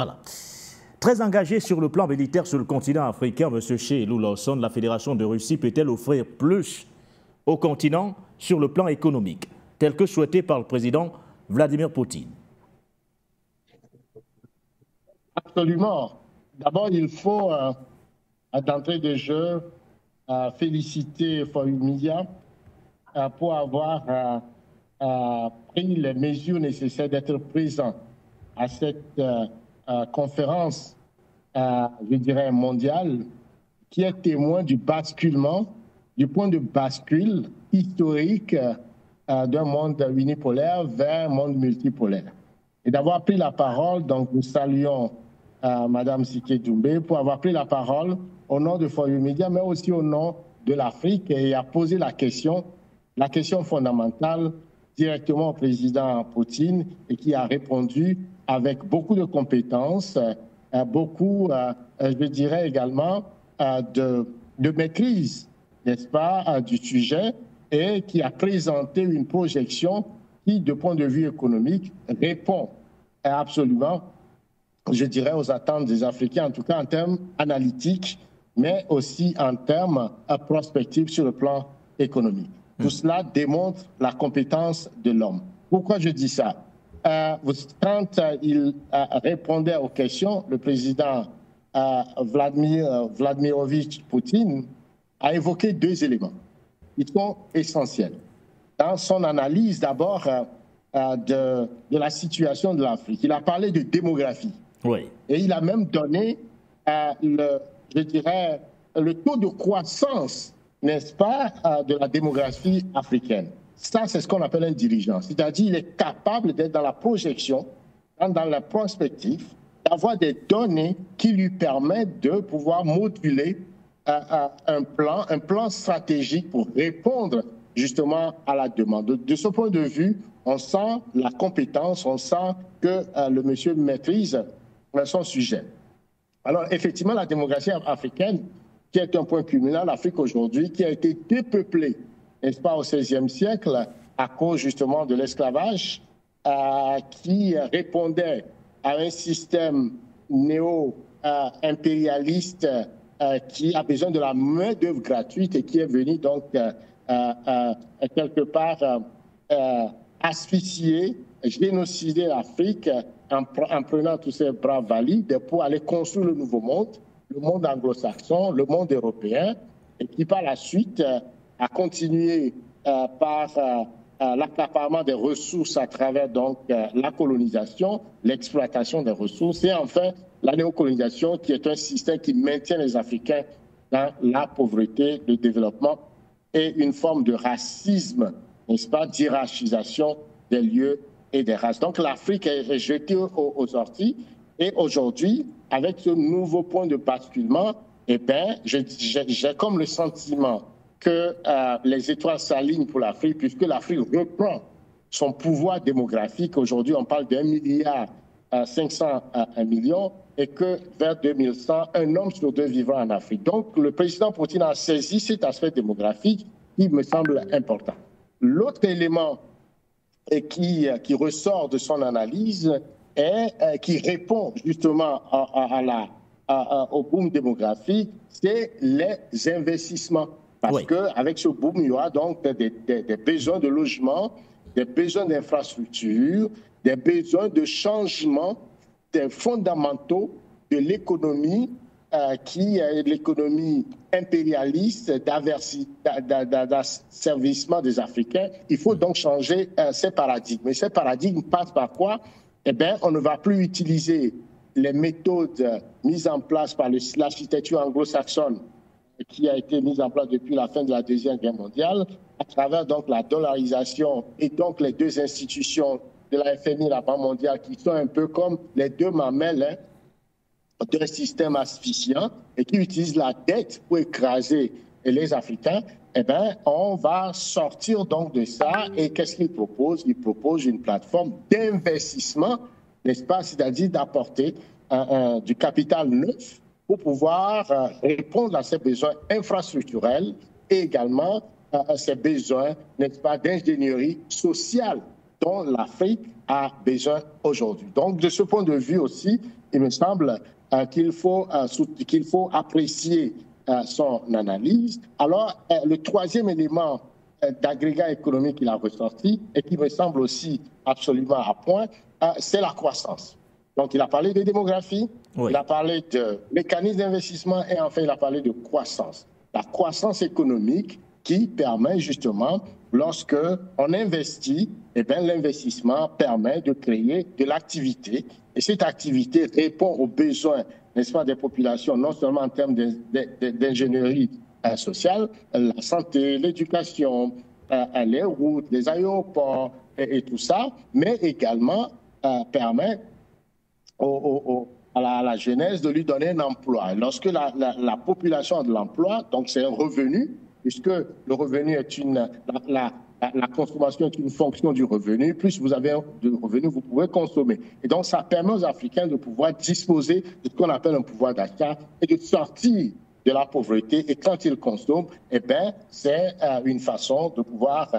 Voilà. Très engagé sur le plan militaire sur le continent africain, M. Shea Lawson, la Fédération de Russie peut-elle offrir plus au continent sur le plan économique, tel que souhaité par le président Vladimir Poutine? Absolument. D'abord, il faut, d'entrée de jeu, féliciter Forum Media pour avoir pris les mesures nécessaires d'être présent à cette conférence, je dirais, mondiale, qui est témoin du basculement, du point de bascule historique d'un monde unipolaire vers un monde multipolaire. Et d'avoir pris la parole, donc nous saluons Mme Sike Doumbé pour avoir pris la parole au nom de Forum Media, mais aussi au nom de l'Afrique, et a posé la question fondamentale directement au président Poutine, et qui a répondu avec beaucoup de compétences, beaucoup, je dirais également, de maîtrise, n'est-ce pas, du sujet, et qui a présenté une projection qui, de point de vue économique, répond absolument, je dirais, aux attentes des Africains, en tout cas en termes analytiques, mais aussi en termes prospectifs sur le plan économique. Tout cela démontre la compétence de l'homme. Pourquoi je dis ça? Quand il répondait aux questions, le président Vladimirovitch Poutine a évoqué deux éléments qui sont essentiels. Dans son analyse d'abord de la situation de l'Afrique, il a parlé de démographie. Oui. Et il a même donné, je dirais, le taux de croissance, n'est-ce pas, de la démographie africaine. Ça, c'est ce qu'on appelle un dirigeant. C'est-à-dire qu'il est capable d'être dans la projection, dans la prospective, d'avoir des données qui lui permettent de pouvoir moduler un plan stratégique pour répondre justement à la demande. De ce point de vue, on sent la compétence, on sent que le monsieur maîtrise son sujet. Alors, effectivement, la démographie africaine, qui est un point culminant, l'Afrique aujourd'hui, qui a été dépeuplée, n'est-ce pas, au XVIe siècle, à cause justement de l'esclavage, qui répondait à un système néo-impérialiste qui a besoin de la main-d'œuvre gratuite et qui est venu donc quelque part asphyxier, génocider l'Afrique en prenant tous ces bras valides pour aller construire le nouveau monde, le monde anglo-saxon, le monde européen, et qui par la suite a continué par l'accaparement des ressources à travers donc la colonisation, l'exploitation des ressources, et enfin la néocolonisation, qui est un système qui maintient les Africains dans la pauvreté, le développement et une forme de racisme, n'est-ce pas, d'hierarchisation des lieux et des races. Donc l'Afrique est jetée aux orties, et aujourd'hui, avec ce nouveau point de basculement, eh bien, j'ai comme le sentiment que les étoiles s'alignent pour l'Afrique, puisque l'Afrique reprend son pouvoir démographique. Aujourd'hui, on parle d'1,5 milliard et que vers 2100, un homme sur deux vivra en Afrique. Donc, le président Poutine a saisi cet aspect démographique qui me semble important. L'autre élément qui ressort de son analyse et qui répond justement au boom démographique, c'est les investissements. Parce qu'avec ce boom, il y aura donc des besoins de logement, des besoins d'infrastructures, des besoins de changement des fondamentaux de l'économie qui est l'économie impérialiste d'asservissement des Africains. Il faut donc changer ces paradigmes. Et ces paradigmes passent par quoi? Eh bien, on ne va plus utiliser les méthodes mises en place par l'architecture anglo-saxonne qui a été mise en place depuis la fin de la Deuxième Guerre mondiale, à travers donc la dollarisation et donc les deux institutions de la FMI et la Banque mondiale qui sont un peu comme les deux mamelles d'un système asphyxiant et qui utilisent la dette pour écraser les Africains. Eh bien, on va sortir donc de ça. Et qu'est-ce qu'il propose? Il propose une plateforme d'investissement, n'est-ce pas? C'est-à-dire d'apporter du capital neuf pour pouvoir répondre à ces besoins infrastructurels et également à ces besoins, n'est-ce pas, d'ingénierie sociale dont l'Afrique a besoin aujourd'hui. Donc, de ce point de vue aussi, il me semble qu'il faut apprécier son analyse. Alors, le troisième élément d'agrégat économique qu'il a ressorti et qui me semble aussi absolument à point, c'est la croissance. Donc, il a parlé de démographie, il a parlé de mécanismes d'investissement et enfin, il a parlé de croissance. La croissance économique qui permet justement, lorsque on investit, eh bien, l'investissement permet de créer de l'activité. Et cette activité répond aux besoins, n'est-ce pas, des populations, non seulement en termes d'ingénierie sociale, la santé, l'éducation, les routes, les aéroports et tout ça, mais également permet à la jeunesse de lui donner un emploi. Lorsque la population a de l'emploi, donc c'est un revenu, puisque le revenu est la consommation est une fonction du revenu. Plus vous avez de revenus, vous pouvez consommer. Et donc, ça permet aux Africains de pouvoir disposer de ce qu'on appelle un pouvoir d'achat et de sortir de la pauvreté. Et quand ils consomment, eh bien, c'est une façon de pouvoir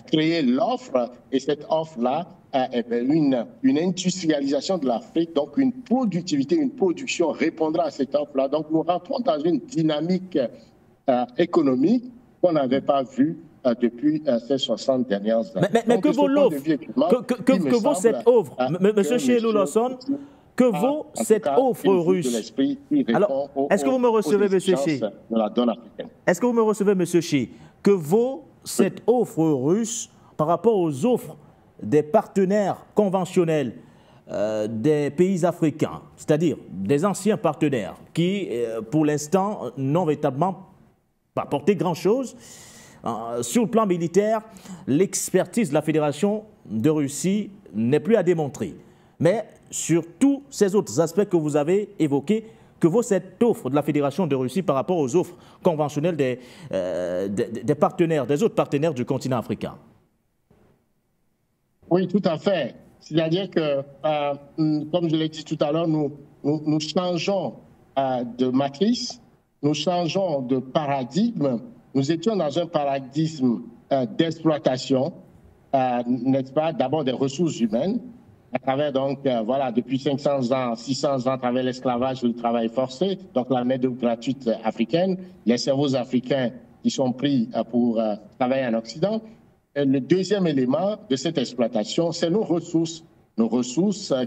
créer l'offre. Et cette offre-là, une industrialisation de l'Afrique, donc une productivité, une production répondra à cette offre-là. Donc, nous rentrons dans une dynamique économique qu'on n'avait pas vue depuis ces 60 dernières années. Mais que vaut l'offre, que vaut cette offre, M. Chez Loulosson, que vaut cette offre russe? Alors, est-ce que vous me recevez, M. Chez? Est-ce que vous me recevez, M. Chez? Que vaut cette offre russe par rapport aux offres des partenaires conventionnels des pays africains, c'est-à-dire des anciens partenaires qui, pour l'instant, n'ont véritablement pas apporté grand-chose? Sur le plan militaire, l'expertise de la Fédération de Russie n'est plus à démontrer. Mais sur tous ces autres aspects que vous avez évoqués, que vaut cette offre de la Fédération de Russie par rapport aux offres conventionnelles des partenaires, des autres partenaires du continent africain? Oui, tout à fait. C'est-à-dire que, comme je l'ai dit tout à l'heure, nous changeons de matrice, nous changeons de paradigme. Nous étions dans un paradigme d'exploitation, n'est-ce pas, d'abord des ressources humaines, à travers donc, voilà, depuis 500 ans, 600 ans, à travers l'esclavage et le travail forcé, donc la main-d'œuvre gratuite africaine, les cerveaux africains qui sont pris pour travailler en Occident. Et le deuxième élément de cette exploitation, c'est nos ressources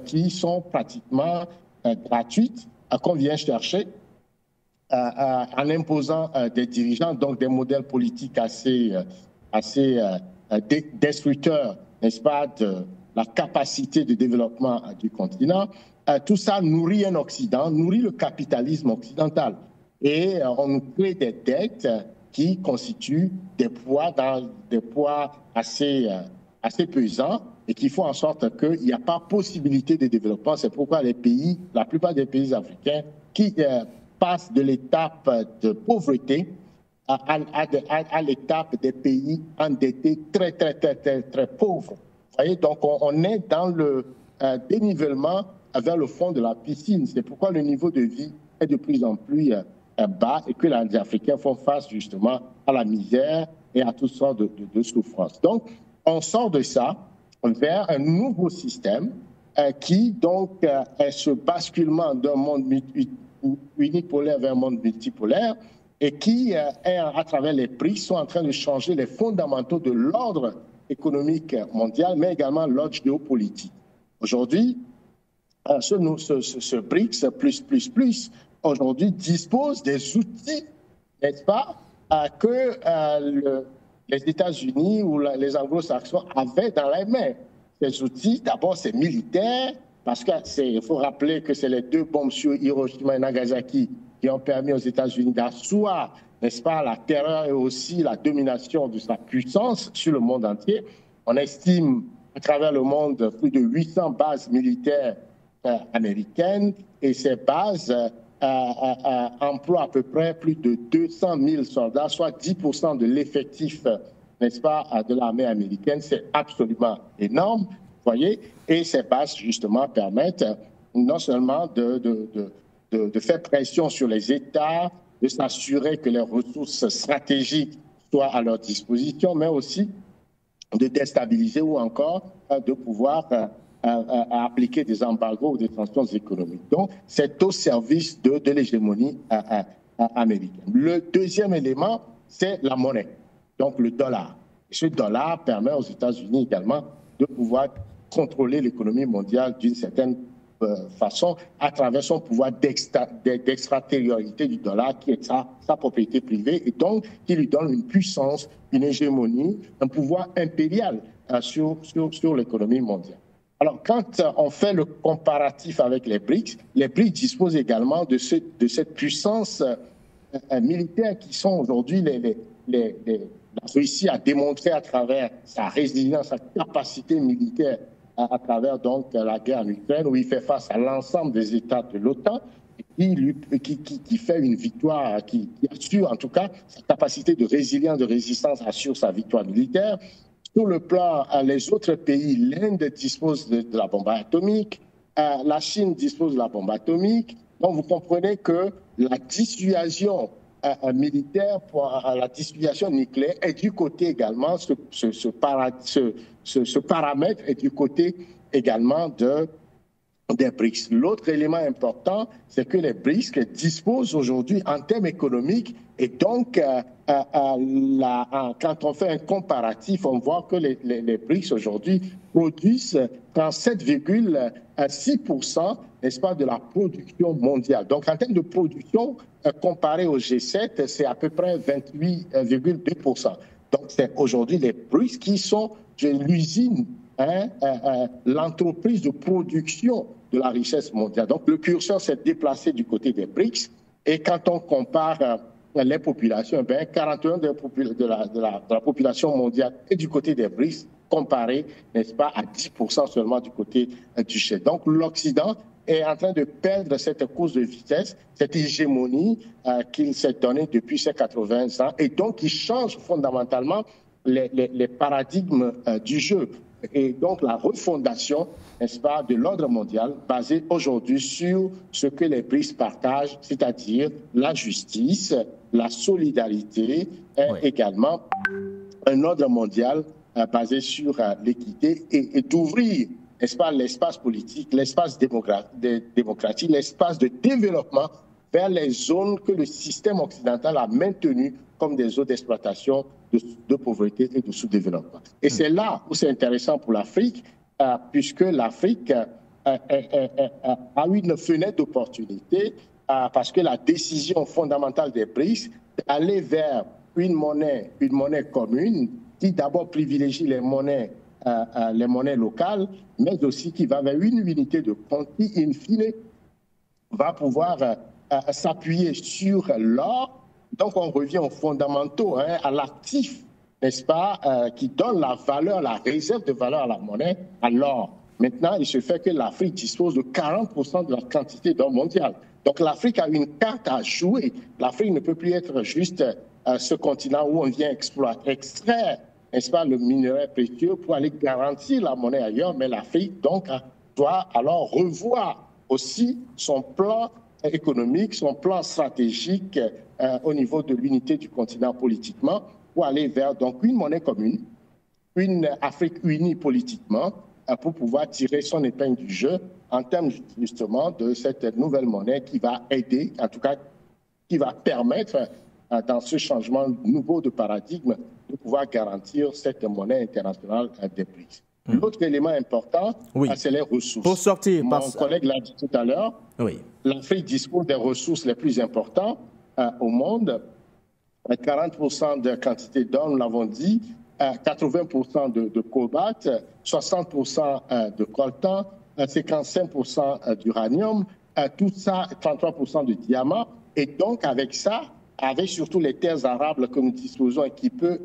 qui sont pratiquement gratuites, qu'on vient chercher en imposant des dirigeants, donc des modèles politiques assez destructeurs, n'est-ce pas, de la capacité de développement du continent. Tout ça nourrit un Occident, nourrit le capitalisme occidental. Et on nous crée des dettes qui constituent des poids assez pesants et qui font en sorte qu'il n'y a pas possibilité de développement. C'est pourquoi la plupart des pays africains qui passent de l'étape de pauvreté à l'étape des pays endettés très, très, très, très, très pauvres. Vous voyez, donc on est dans le dénivellement vers le fond de la piscine. C'est pourquoi le niveau de vie est de plus en plus bas et que les Africains font face justement à la misère et à toutes sortes de souffrances. Donc, on sort de ça vers un nouveau système qui, donc, est ce basculement d'un monde unipolaire vers un monde multipolaire et qui, à travers les prix, sont en train de changer les fondamentaux de l'ordre économique mondial, mais également l'ordre géopolitique. Aujourd'hui, ce BRICS plus, aujourd'hui, dispose des outils, n'est-ce pas, que les États-Unis ou les Anglo-Saxons avaient dans les mains. Ces outils, d'abord, c'est militaire, parce qu'il faut rappeler que c'est les deux bombes sur Hiroshima et Nagasaki qui ont permis aux États-Unis d'asseoir, n'est-ce pas, la terreur et aussi la domination de sa puissance sur le monde entier. On estime à travers le monde plus de 800 bases militaires américaines et ces bases emploient à peu près plus de 200 000 soldats, soit 10% de l'effectif, n'est-ce pas, de l'armée américaine. C'est absolument énorme. Voyez, et ces bases, justement, permettent non seulement de faire pression sur les États, de s'assurer que les ressources stratégiques soient à leur disposition, mais aussi de déstabiliser ou encore de pouvoir appliquer des embargos ou des sanctions économiques. Donc, c'est au service de l'hégémonie américaine. Le deuxième élément, c'est la monnaie, donc le dollar. Ce dollar permet aux États-Unis également de pouvoir contrôler l'économie mondiale d'une certaine façon à travers son pouvoir d'extraterritorialité du dollar qui est sa propriété privée et donc qui lui donne une puissance, une hégémonie, un pouvoir impérial sur l'économie mondiale. Alors, quand on fait le comparatif avec les BRICS disposent également de cette puissance militaire qui sont aujourd'hui la Russie a démontré à travers sa résilience, sa capacité militaire à travers donc la guerre en Ukraine, où il fait face à l'ensemble des États de l'OTAN, qui fait une victoire, qui assure en tout cas sa capacité de résilience, de résistance, assure sa victoire militaire. Sur le plan, les autres pays, l'Inde dispose de la bombe atomique, la Chine dispose de la bombe atomique. Donc vous comprenez que la dissuasion militaire, la dissuasion nucléaire est du côté également, ce paramètre est du côté également des BRICS. L'autre élément important, c'est que les BRICS disposent aujourd'hui en termes économiques et donc quand on fait un comparatif, on voit que les BRICS aujourd'hui produisent 37,6%, n'est-ce pas, de la production mondiale. Donc en termes de production, comparé au G7, c'est à peu près 28,2%. Donc c'est aujourd'hui les BRICS qui sont l'usine, l'entreprise de production de la richesse mondiale. Donc le curseur s'est déplacé du côté des BRICS et quand on compare les populations, 41% de la population mondiale est du côté des BRICS comparé, n'est-ce pas, à 10% seulement du côté du G7. Donc l'Occident est en train de perdre cette course de vitesse, cette hégémonie qu'il s'est donnée depuis ces 80 ans et donc il change fondamentalement les paradigmes du jeu. Et donc la refondation, n'est-ce pas, de l'ordre mondial basée aujourd'hui sur ce que les BRICS partagent, c'est-à-dire la justice, la solidarité et également un ordre mondial basé sur l'équité et d'ouvrir, n'est-ce pas, l'espace politique, l'espace démocratique, l'espace de développement vers les zones que le système occidental a maintenues comme des zones d'exploitation, de pauvreté et de sous-développement. Et c'est là où c'est intéressant pour l'Afrique, puisque l'Afrique a eu une fenêtre d'opportunité, parce que la décision fondamentale des BRICS d'aller vers une monnaie commune qui d'abord privilégie les monnaies locales, mais aussi qui va vers une unité de compte qui, in fine, va pouvoir s'appuyer sur l'or. Donc, on revient aux fondamentaux, à l'actif, n'est-ce pas, qui donne la valeur, la réserve de valeur à la monnaie, à l'or. Maintenant, il se fait que l'Afrique dispose de 40% de la quantité d'or mondiale. Donc, l'Afrique a une carte à jouer. L'Afrique ne peut plus être juste ce continent où on vient extraire, n'est-ce pas, le minerai précieux pour aller garantir la monnaie ailleurs. Mais l'Afrique, donc, doit alors revoir aussi son plan économique, son plan stratégique au niveau de l'unité du continent politiquement pour aller vers donc une monnaie commune, une Afrique unie politiquement pour pouvoir tirer son épingle du jeu en termes justement de cette nouvelle monnaie qui va aider, en tout cas qui va permettre dans ce changement nouveau de paradigme de pouvoir garantir cette monnaie internationale des BRICS. L'autre élément important, c'est les ressources. Pour sortir, mon collègue l'a dit tout à l'heure, l'Afrique dispose des ressources les plus importantes au monde. 40% de quantité d'or, nous l'avons dit, 80% de cobalt, 60% de coltan, 55% d'uranium, tout ça, 33% de diamant. Et donc, avec ça, avec surtout les terres arables que nous disposons et qui peut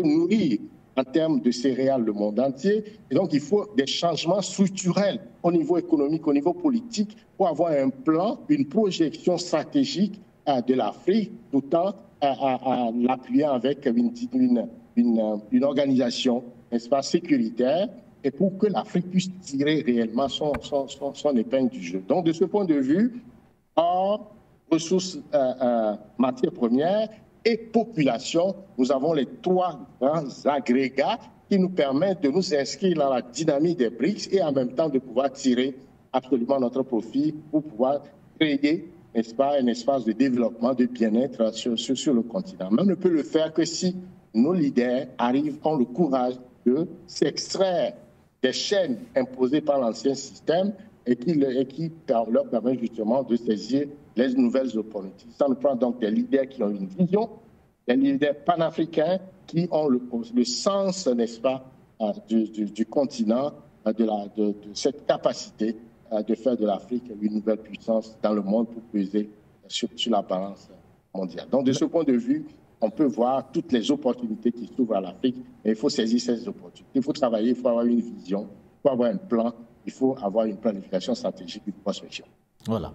nourrir en termes de céréales le monde entier. Et donc, il faut des changements structurels au niveau économique, au niveau politique, pour avoir un plan, une projection stratégique de l'Afrique, tout en l'appuyant avec une organisation, n'est-ce pas, sécuritaire, et pour que l'Afrique puisse tirer réellement son épingle du jeu. Donc, de ce point de vue, or, ressources matières premières et population, nous avons les trois grands agrégats qui nous permettent de nous inscrire dans la dynamique des BRICS et en même temps de pouvoir tirer absolument notre profit pour pouvoir créer, n'est-ce pas, un espace de développement, de bien-être sur le continent. Mais on ne peut le faire que si nos leaders ont le courage de s'extraire des chaînes imposées par l'ancien système et qui leur permet justement de saisir les nouvelles opportunités. Ça nous prend donc des leaders qui ont une vision, des leaders panafricains qui ont le sens, n'est-ce pas, du continent, de cette capacité de faire de l'Afrique une nouvelle puissance dans le monde pour peser sur la balance mondiale. Donc, de ce point de vue, on peut voir toutes les opportunités qui s'ouvrent à l'Afrique, mais il faut saisir ces opportunités. Il faut travailler, il faut avoir une vision, il faut avoir un plan, il faut avoir une planification stratégique pour pouvoir se faire. Voilà.